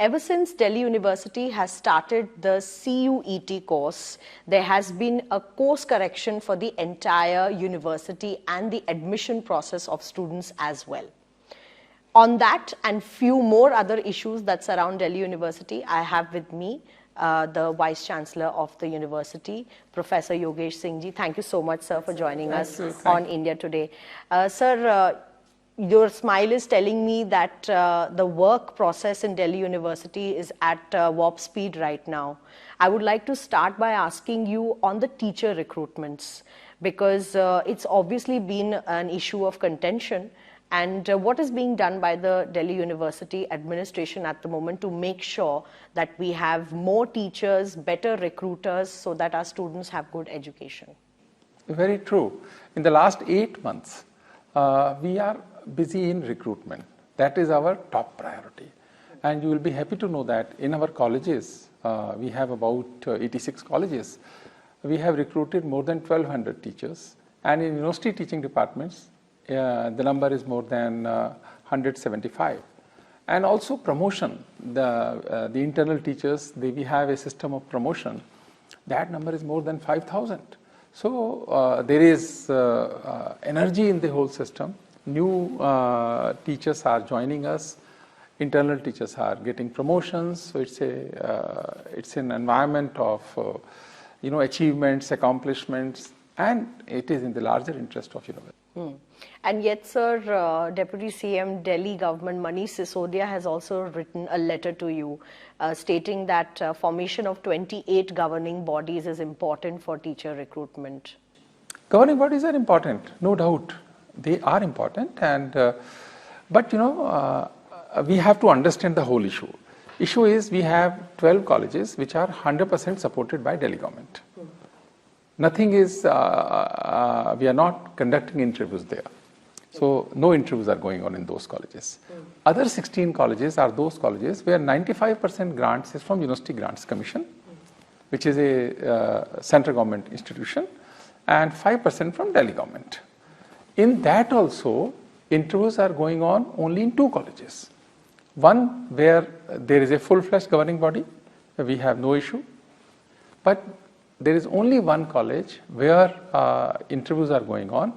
Ever since Delhi University has started the CUET course, there has been a course correction for the entire university and the admission process of students as well. On that and few more other issues that surround Delhi University, I have with me the Vice Chancellor of the University, Professor Yogesh Singh ji. Thank you so much, sir, for joining us on India Today. Sir, your smile is telling me that the work process in Delhi University is at warp speed right now. I would like to start by asking you on the teacher recruitments, because it's obviously been an issue of contention. And what is being done by the Delhi University administration at the moment to make sure that we have more teachers, better recruiters, so that our students have good education? Very true. In the last 8 months, we are busy in recruitment. That is our top priority. And you will be happy to know that in our colleges, we have about 86 colleges. We have recruited more than 1,200 teachers. And in university teaching departments, the number is more than 175. And also promotion, the internal teachers, we have a system of promotion. That number is more than 5,000. So there is energy in the whole system. New teachers are joining us. Internal teachers are getting promotions. So it's an environment of achievements, accomplishments, and it is in the larger interest of university. And yet, sir, Deputy CM Delhi government Manish Sisodia has also written a letter to you stating that formation of 28 governing bodies is important for teacher recruitment. Governing bodies are important, no doubt. They are important, and but we have to understand the whole issue. Issue is we have 12 colleges which are 100% supported by Delhi government. Nothing is, we are not conducting interviews there. So no interviews are going on in those colleges. Other 16 colleges are those colleges where 95% grants is from University Grants Commission, which is a central government institution, and 5% from Delhi government. In that also, interviews are going on only in 2 colleges. One where there is a full-fledged governing body, we have no issue. But there is only one college where interviews are going on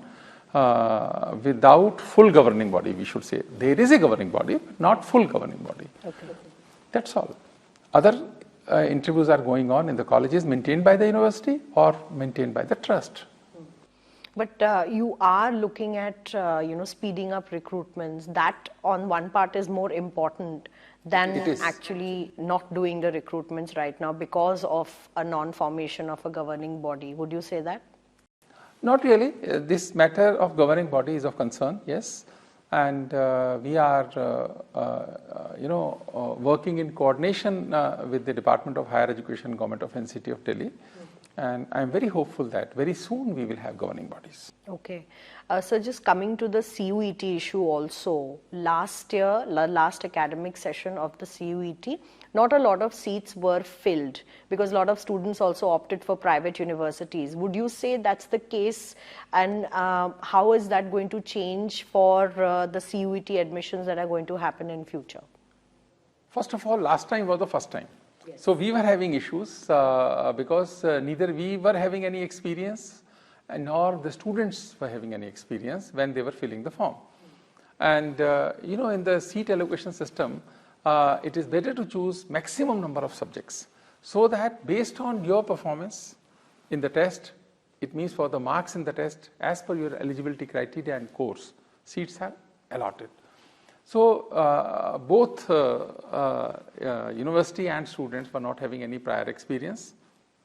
without full governing body, we should say. There is a governing body, but not full governing body. Okay. That's all. Other interviews are going on in the colleges maintained by the university or maintained by the trust. But you are looking at, speeding up recruitments. That on one part is more important than actually not doing the recruitments right now because of a non-formation of a governing body. Would you say that? Not really. This matter of governing body is of concern, yes. And we are, working in coordination with the Department of Higher Education, Government of NCT of Delhi. And I'm very hopeful that very soon we will have governing bodies. Okay. So just coming to the CUET issue also, last year, last academic session of the CUET, not a lot of seats were filled because a lot of students also opted for private universities. Would you say that's the case? And how is that going to change for the CUET admissions that are going to happen in future? First of all, last time was the first time. Yes. So we were having issues because neither we were having any experience nor the students were having any experience when they were filling the form. And in the seat allocation system, it is better to choose maximum number of subjects so that based on your performance in the test, it means for the marks in the test, as per your eligibility criteria and course, seats are allotted. So both university and students were not having any prior experience.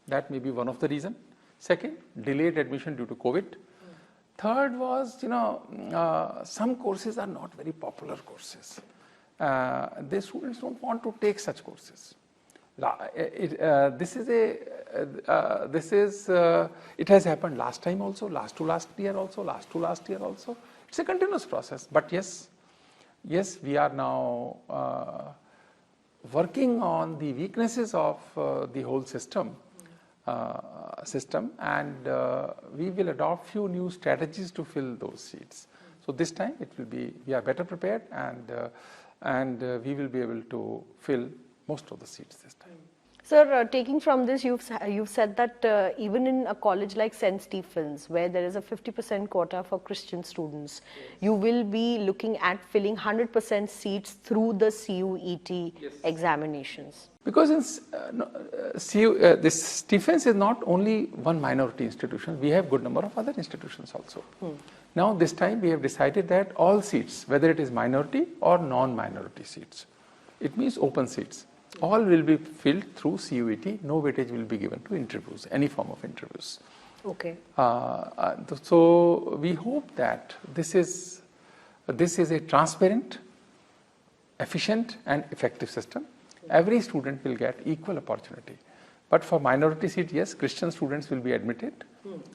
That may be one of the reasons. Second, delayed admission due to COVID. Third was, some courses are not very popular courses. The students don't want to take such courses. It has happened last time also, last to last year also. It's a continuous process. But yes, we are now working on the weaknesses of the whole system, and we will adopt few new strategies to fill those seats. So this time it will be, we are better prepared, and we will be able to fill most of the seats this time. Sir, taking from this, you've said that even in a college like St. Stephen's, where there is a 50% quota for Christian students, you will be looking at filling 100% seats through the CUET examinations. Because in this Stephens is not only one minority institution, we have good number of other institutions also. Now this time we have decided that all seats, whether it is minority or non-minority seats, it means open seats, all will be filled through CUET, no weightage will be given to interviews, any form of interviews. Okay. So we hope that this is a transparent, efficient and effective system. Every student will get equal opportunity. But for minority seat, yes, Christian students will be admitted,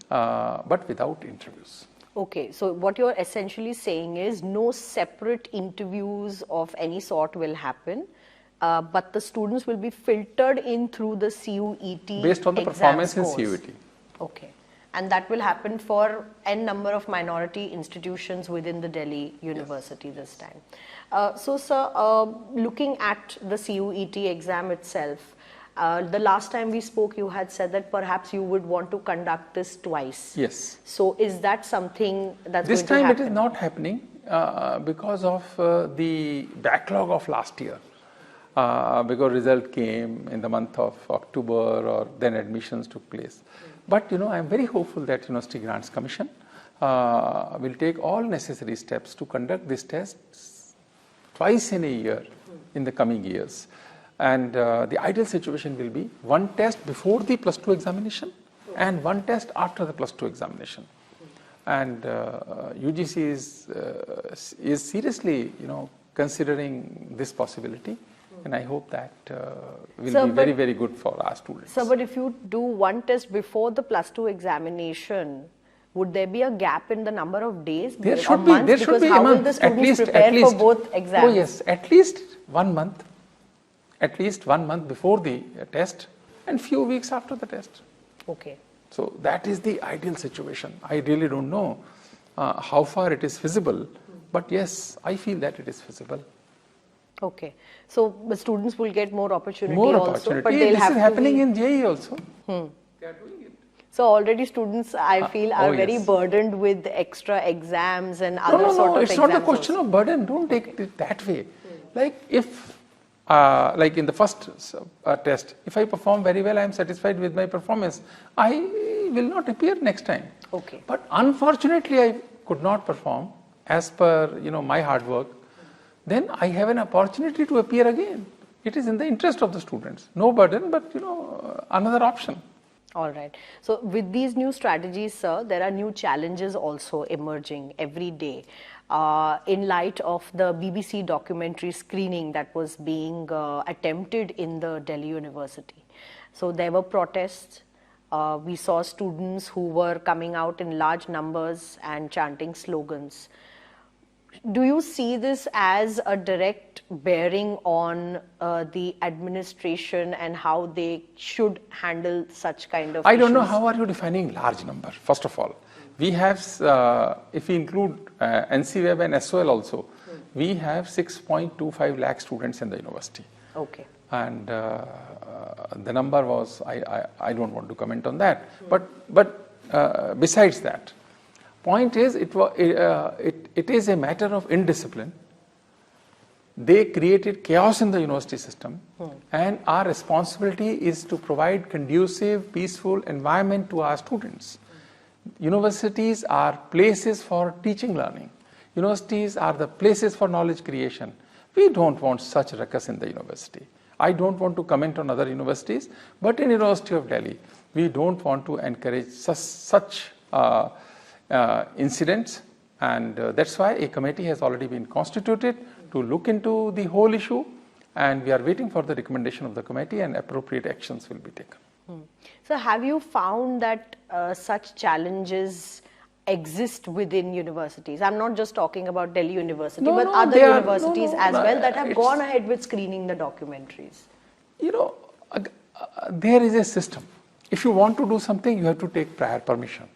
but without interviews. Okay, so what you're essentially saying is no separate interviews of any sort will happen, but the students will be filtered in through the CUET based on the performance scores. in CUET. Okay, and that will happen for n number of minority institutions within the Delhi University this time. So sir, looking at the CUET exam itself, the last time we spoke, you had said that perhaps you would want to conduct this twice. Yes. So is that something that's this going to time happen? it is not happening because of the backlog of last year. Because result came in the month of October, or then admissions took place. But I am very hopeful that University Grants Commission will take all necessary steps to conduct this test twice in a year in the coming years. And the ideal situation will be one test before the +2 examination and one test after the +2 examination. And UGC is seriously, considering this possibility. And I hope that will be very, very good for our students. Sir, but if you do one test before the +2 examination, would there be a gap in the number of days? There should be. There should be a month. Will the students prepare for both exams? Oh yes, at least 1 month. At least 1 month before the test and few weeks after the test. Okay. So that is the ideal situation. I really don't know how far it is feasible, but yes, I feel that it is feasible. Okay. So the students will get more opportunity More also, opportunity. but they'll this have is to happening be... in JEE also. They are doing it. So already students, I feel, are very yes. burdened with extra exams and other sort of No, exams. it's not a question of burden. Don't take it that way. Like if, like in the first test, if I perform very well, I am satisfied with my performance, I will not appear next time. Okay. But unfortunately, I could not perform as per my hard work. Then I have an opportunity to appear again. It is in the interest of the students. No burden, but another option. All right. So with these new strategies, sir, there are new challenges also emerging every day. In light of the BBC documentary screening that was being attempted in the Delhi University. So there were protests. We saw students who were coming out in large numbers and chanting slogans. Do you see this as a direct bearing on the administration and how they should handle such kind of I don't know issues? how are you defining large number, first of all. We have, if we include NCWeb and SOL also, we have 6.25 lakh students in the university. Okay. And the number was, I don't want to comment on that. But besides that, point is, it is a matter of indiscipline. They created chaos in the university system, and our responsibility is to provide conducive, peaceful environment to our students. Universities are places for teaching, learning. Universities are the places for knowledge creation. We don't want such ruckus in the university. I don't want to comment on other universities, but in University of Delhi, we don't want to encourage such incidents, and that's why a committee has already been constituted to look into the whole issue, and we are waiting for the recommendation of the committee, and appropriate actions will be taken. So have you found that such challenges exist within universities? I'm not just talking about Delhi University, but other universities as well that have gone ahead with screening the documentaries. There is a system. If you want to do something, you have to take prior permission.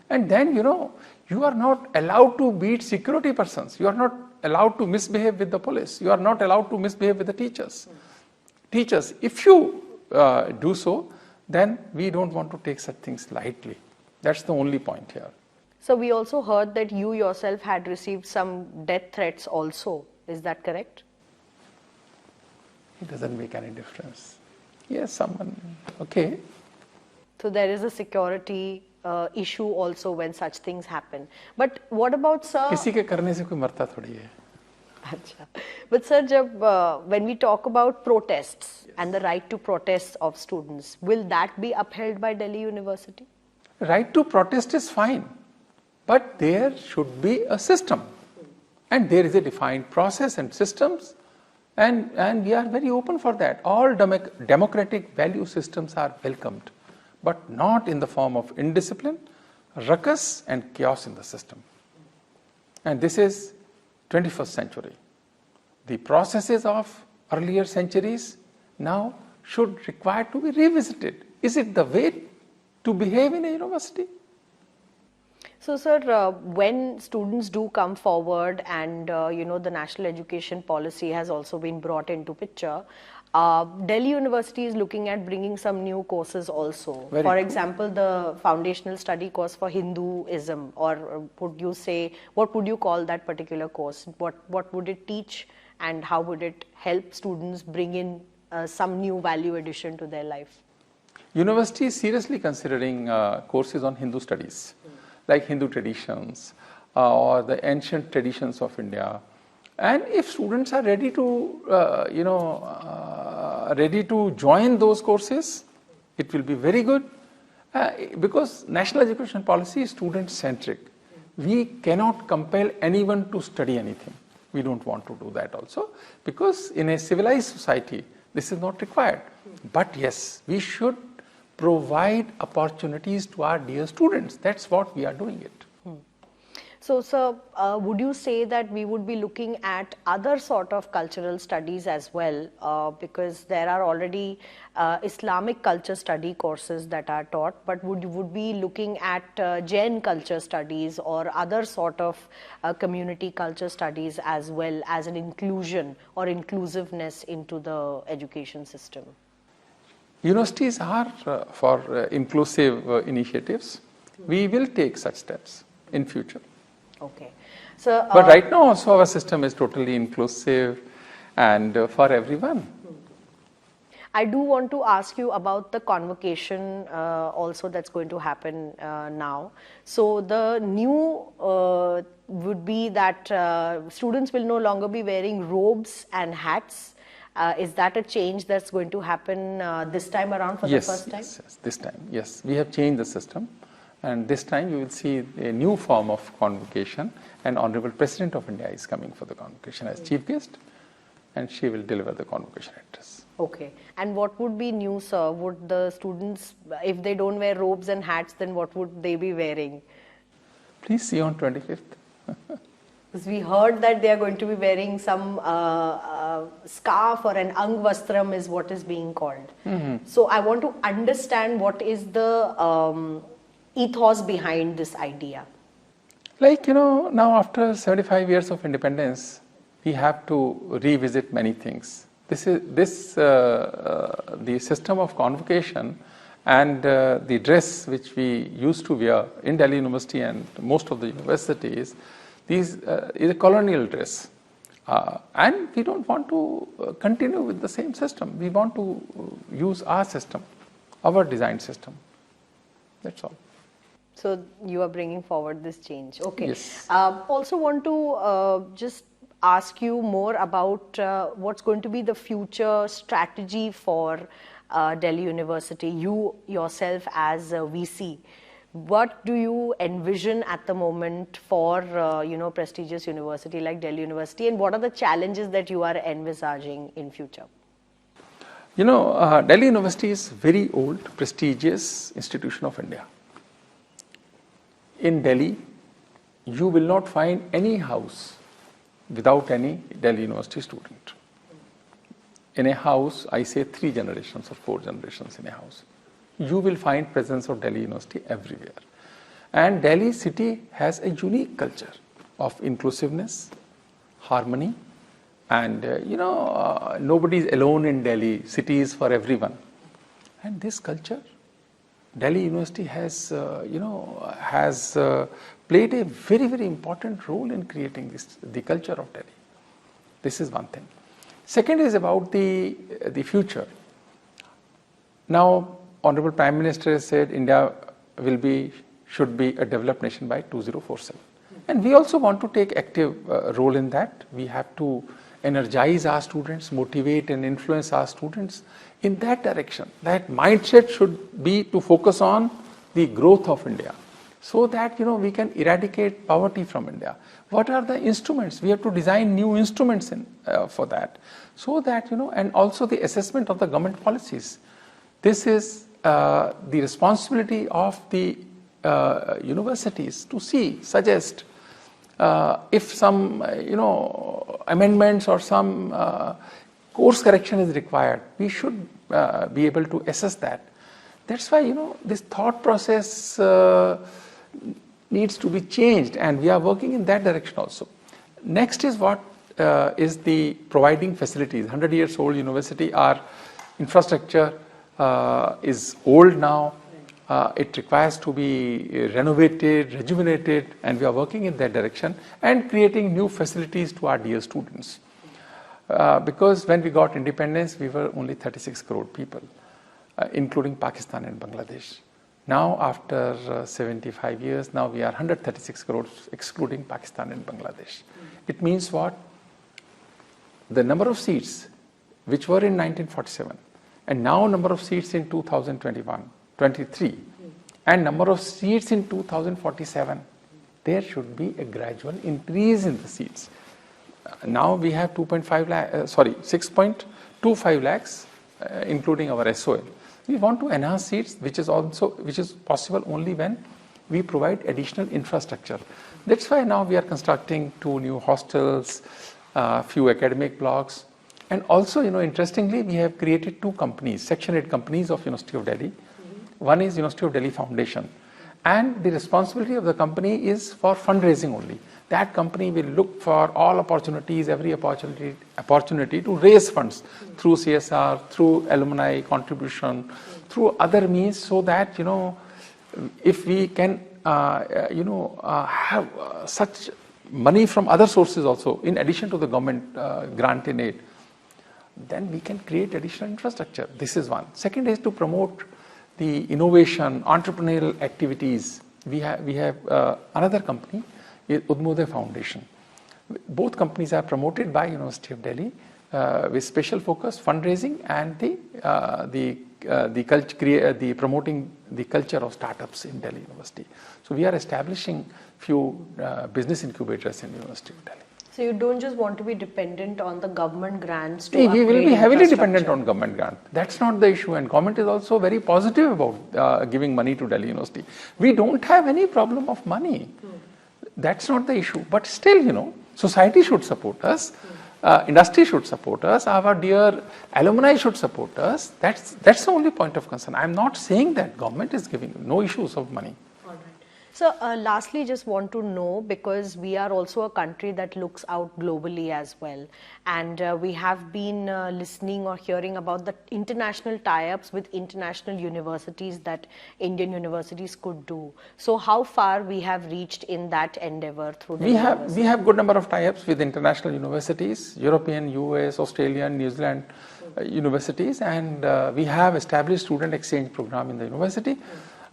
And then, you are not allowed to beat security persons. You are not allowed to misbehave with the police. You are not allowed to misbehave with the teachers. teachers, if you do so, then we don't want to take such things lightly. That's the only point here. So we also heard that you yourself had received some death threats also. Is that correct? It doesn't make any difference. Yes, someone, okay. So there is a security issue also when such things happen. But what about, sir? किसी के करने से कोई मरता थोड़ी है. Achha. But sir, when we talk about protests and the right to protest of students, will that be upheld by Delhi University? Right to protest is fine, but there should be a system, and there is a defined process and systems, and we are very open for that. All democratic value systems are welcomed, but not in the form of indiscipline, ruckus and chaos in the system. And this is 21st century. The processes of earlier centuries now should require to be revisited. Is it the way to behave in a university? So, sir, when students do come forward and, the national education policy has also been brought into picture, Delhi University is looking at bringing some new courses also. Very For true. example, the foundational study course for Hinduism, or would you say, what would you call that particular course? What would it teach, and how would it help students bring in some new value addition to their life? University is seriously considering courses on Hindu studies, like Hindu traditions or the ancient traditions of India. And if students are ready to, ready to join those courses, it will be very good. Because national education policy is student-centric. We cannot compel anyone to study anything. We don't want to do that also, because in a civilized society, this is not required. But yes, we should provide opportunities to our dear students. That's what we are doing it. So, sir, would you say that we would be looking at other sort of cultural studies as well, because there are already Islamic culture study courses that are taught, but would be looking at Jain culture studies or other sort of community culture studies as well, as an inclusion or inclusiveness into the education system? Universities are for inclusive initiatives. We will take such steps in future. Okay. So, but right now also our system is totally inclusive and for everyone. I do want to ask you about the convocation also that's going to happen now. So the new would be that students will no longer be wearing robes and hats. Is that a change that's going to happen this time around for the first time? Yes, this time. Yes, we have changed the system. And this time you will see a new form of convocation, and Honorable President of India is coming for the convocation as chief guest, and she will deliver the convocation address. Okay. And what would be new, sir? Would the students, if they don't wear robes and hats, then what would they be wearing? Please see on 25th. Because we heard that they are going to be wearing some scarf, or an angvastram is what is being called. So I want to understand what is the ethos behind this idea. Like, now after 75 years of independence, we have to revisit many things. The system of convocation and the dress which we used to wear in Delhi University and most of the universities, is a colonial dress. And we don't want to continue with the same system. We want to use our system, our design system. That's all. So you are bringing forward this change. Okay. Yes. Also want to just ask you more about what's going to be the future strategy for Delhi University. You yourself as a VC, what do you envision at the moment for prestigious university like Delhi University, and what are the challenges that you are envisaging in future? Delhi University is very old, prestigious institution of India. In Delhi, you will not find any house without any Delhi University student. In a house, I say 3 generations or 4 generations in a house, you will find presence of Delhi University everywhere. And Delhi city has a unique culture of inclusiveness, harmony, And nobody is alone in Delhi. City is for everyone. And this culture, Delhi University has played a very, very important role in creating the culture of Delhi. This is one thing. Second is about the future. Now, Honorable Prime Minister has said India should be a developed nation by 2047. And we also want to take active role in that. We have to energize our students, motivate and influence our students in that direction. That mindset should be to focus on the growth of India, so that we can eradicate poverty from India. What are the instruments? We have to design new instruments for that, so that and also the assessment of the government policies. This is the responsibility of the universities to suggest if some amendments or some course correction is required. We should be able to assess that. That's why this thought process needs to be changed, and we are working in that direction also. Next is what is the providing facilities. 100 years old university, our infrastructure is old now. It requires to be renovated, rejuvenated, and we are working in that direction and creating new facilities to our dear students. Because when we got independence, we were only 36 crore people, including Pakistan and Bangladesh. Now, after 75 years, now we are 136 crores, excluding Pakistan and Bangladesh. It means what? The number of seats which were in 1947, and now number of seats in 2021, 23, and number of seats in 2047, there should be a gradual increase in the seats. Now we have 6.25 lakhs, including our SOL. We want to enhance seats, which is possible only when we provide additional infrastructure. That's why now we are constructing 2 new hostels, few academic blocks, and also, interestingly, we have created 2 companies, Section 8 companies of University of Delhi. One is University of Delhi Foundation, and the responsibility of the company is for fundraising only. That company will look for all opportunities, every opportunity to raise funds through CSR, through alumni contribution, through other means, so that if we can have such money from other sources also, in addition to the government grant and aid, then we can create additional infrastructure. This is one. Second is to promote the innovation, entrepreneurial activities. We have another company, Udmoday Foundation. Both companies are promoted by University of Delhi with special focus fundraising and the promoting the culture of startups in Delhi University. So we are establishing few business incubators in University of Delhi. So you don't just want to be dependent on the government grants to we will be heavily infrastructure. dependent on government grant. That's not the issue, and government is also very positive about giving money to Delhi University. We don't have any problem of money. That's not the issue. But still, society should support us. Industry should support us. Our dear alumni should support us. That's the only point of concern. I'm not saying that government is giving no issues of money. So lastly, just want to know, because we are also a country that looks out globally as well, and we have been listening or hearing about the international tie-ups with international universities that Indian universities could do. So how far we have reached in that endeavor through the We have good number of tie-ups with international universities, European, US, Australian, New Zealand universities, and we have established student exchange program in the university.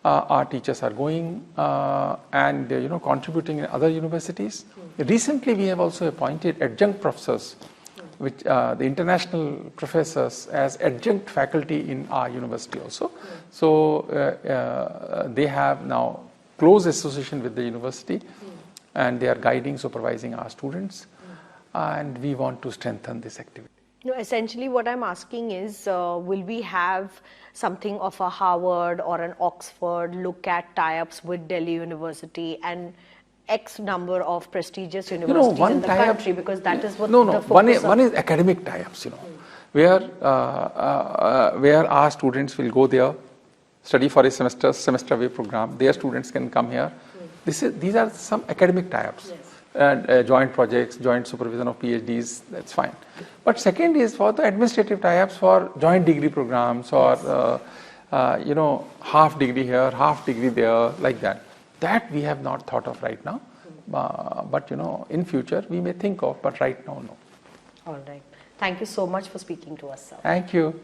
Our teachers are going and contributing in other universities. Recently, we have also appointed adjunct professors, which the international professors as adjunct faculty in our university also. So they have now close association with the university, and they are guiding, supervising our students, and we want to strengthen this activity. No, essentially what I'm asking is, will we have something of a Harvard or an Oxford look at tie-ups with Delhi University and X number of prestigious universities in the country, because that is what the focus one is academic tie-ups, where our students will go there, study for a semester-away program. Their students can come here. These are some academic tie-ups. Yes. joint projects, joint supervision of PhDs, that's fine. But second is for the administrative tie-ups for joint degree programs or, half degree here, half degree there, like that. That we have not thought of right now. But, in future we may think of, but right now, no. All right. Thank you so much for speaking to us, sir. Thank you.